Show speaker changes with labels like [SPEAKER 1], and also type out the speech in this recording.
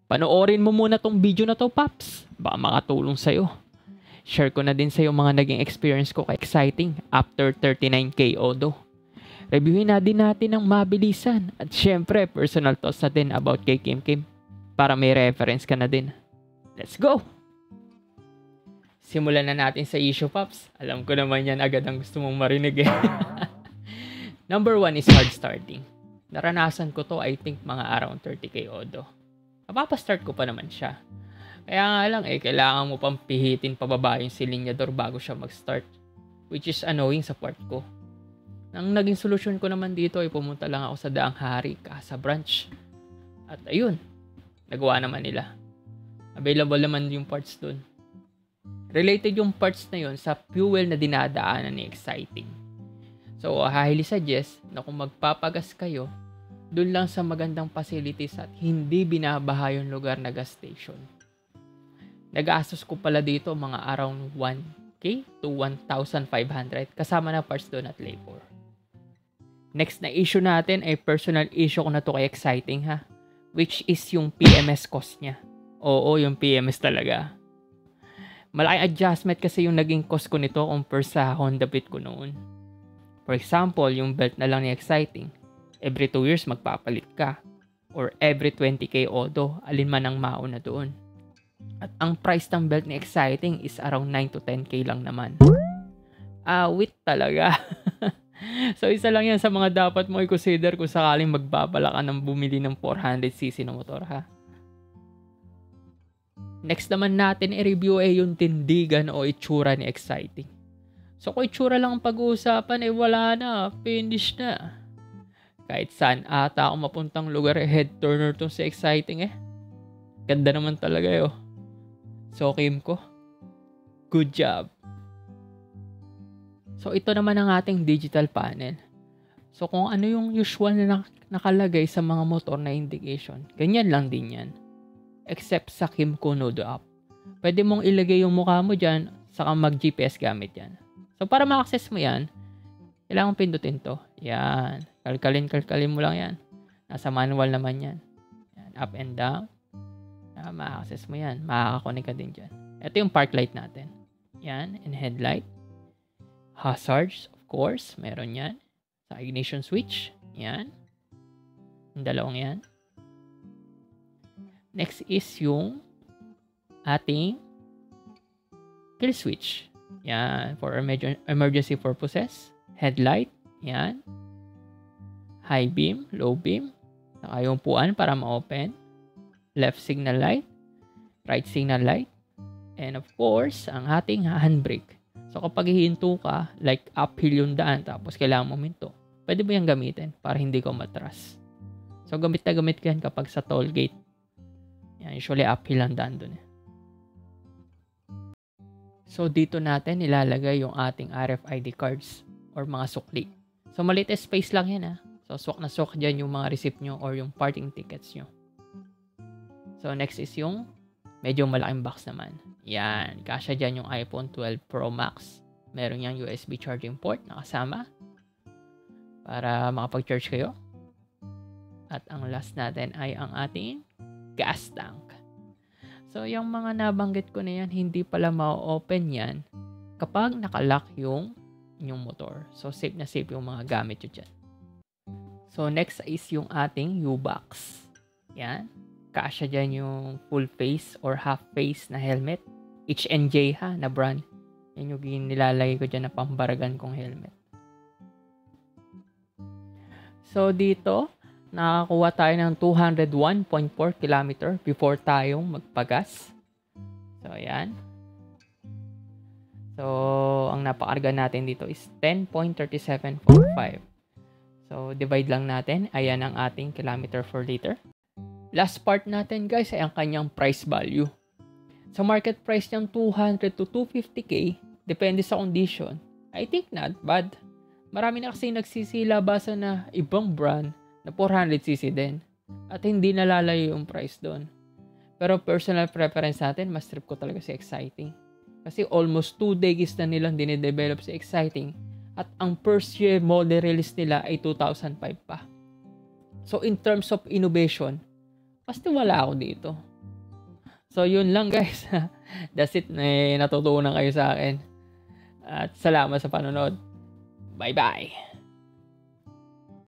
[SPEAKER 1] Panoorin mo muna tong video na to, Paps. Baka makatulong sa'yo. Share ko na din sa'yo mga naging experience ko ka-exciting after 39K Odo. Reviewin na din natin ng mabilisan. At syempre, personal thoughts na din about kay Kim Kim. Para may reference ka na din. Let's go! Simulan na natin sa issue, Paps. Alam ko naman yan agad ang gusto mong marinig eh. Number 1 is hard starting. Naranasan ko to, I think, mga around 30K Odo. Mapapastart ko pa naman siya. Kaya nga lang kailangan mo pang pihitin pababa yung silinyador bago siya mag-start. Which is annoying sa part ko. Ang naging solusyon ko naman dito ay pumunta lang ako sa Daang Hari, sa branch. At ayun, nagawa naman nila. Available naman yung parts dun. Related yung parts na yun sa fuel na dinadaanan ni Exciting. So, highly suggest na kung magpapagas kayo, dun lang sa magandang facilities at hindi binabaha yung lugar na gas station. Nag-aastos ko pala dito mga around 1K to 1,500 kasama na parts doon at labor. Next na issue natin ay personal issue ko na to kay Exciting ha. Which is yung PMS cost niya. Oo, yung PMS talaga. Malaking adjustment kasi yung naging cost ko nito compare sa Honda Beat ko noon. For example, yung belt na lang ni Exciting. Every 2 years magpapalit ka. Or every 20K Odo, alin man ang mauna doon. At ang price ng belt ni Exciting is around 9 to 10K lang naman. Wait talaga. So isa lang yan sa mga dapat mo i-consider kung sakaling magbabala ka ng bumili ng 400cc na motor ha. Next naman natin i-review ay yung tindigan o itsura ni Exciting. So kung itsura lang ang pag-uusapan wala na, finish na. Kahit saan ata ako mapuntang lugar head turner tong si Exciting Ganda naman talaga So Kim ko, good job. So ito naman ang ating digital panel. So kung ano yung usual na nakalagay sa mga motor na indication, ganyan lang din yan. Except sa Kimco Nodo app. Pwede mong ilagay yung mukha mo dyan, saka mag-GPS gamit yan. So para ma-access mo yan, kailangan pindutin to. Yan. Kalkalin mo lang yan. Nasa manual naman yan. Yan. Up and down. Ma-access mo yan. Makakakonek ka din dyan. Ito yung park light natin. Yan. And headlight. Hazards, of course. Meron yan. Sa ignition switch. Yan. Yung dalawang yan. Next is yung ating kill switch. Yan. For emergency purposes. Headlight. Yan. High beam, low beam. Saka yung puan para ma-open. Left signal light. Right signal light. And of course, ang ating handbrake. So kapag hihinto ka, like uphill yung daan, tapos kailangan mo minto, pwede mo yung gamitin para hindi ka matras. So gamit na gamit ka yan kapag sa toll gate. Yan, usually uphill ang daan dun. So dito natin ilalagay yung ating RFID cards or mga sukli. So maliit space lang yan So swak na swak dyan yung mga receipt nyo or yung parking tickets nyo. So next is yung medyo malaking box naman. Yan, kasya dyan yung iPhone 12 Pro Max. Meron yung USB charging port na kasama para makapag-charge kayo. At ang last natin ay ang ating gas tank. So yung mga nabanggit ko na yan, hindi pala ma-open yan kapag nakalock yung motor. So safe na safe yung mga gamit nyo dyan. So next is yung ating U-Box. Yan. Kasya dyan yung full face or half face na helmet. HNJ na brand. Yan yung nilalagay ko dyan na pambaragan kong helmet. So dito, nakakuha tayo ng 201.4 km before tayong magpagas. So ayan. So ang napakarga natin dito is 10.3745. So divide lang natin. Ayan ang ating kilometer per liter. Last part natin guys ay ang kanyang price value. Sa market price niyang 200 to 250k, depende sa condition. I think not bad. Marami na kasi nagsisilabasa na ibang brand na 400cc din. At hindi nalalayo yung price doon. Pero personal preference natin, mas trip ko talaga si Exciting. Kasi almost 2 decades na nilang dinidevelop si Exciting. At ang first year model release nila ay 2005 pa. So in terms of innovation, basta wala ako dito. So, yun lang guys. That's it. Natutunan kayo sa akin. At salamat sa panonood. Bye-bye.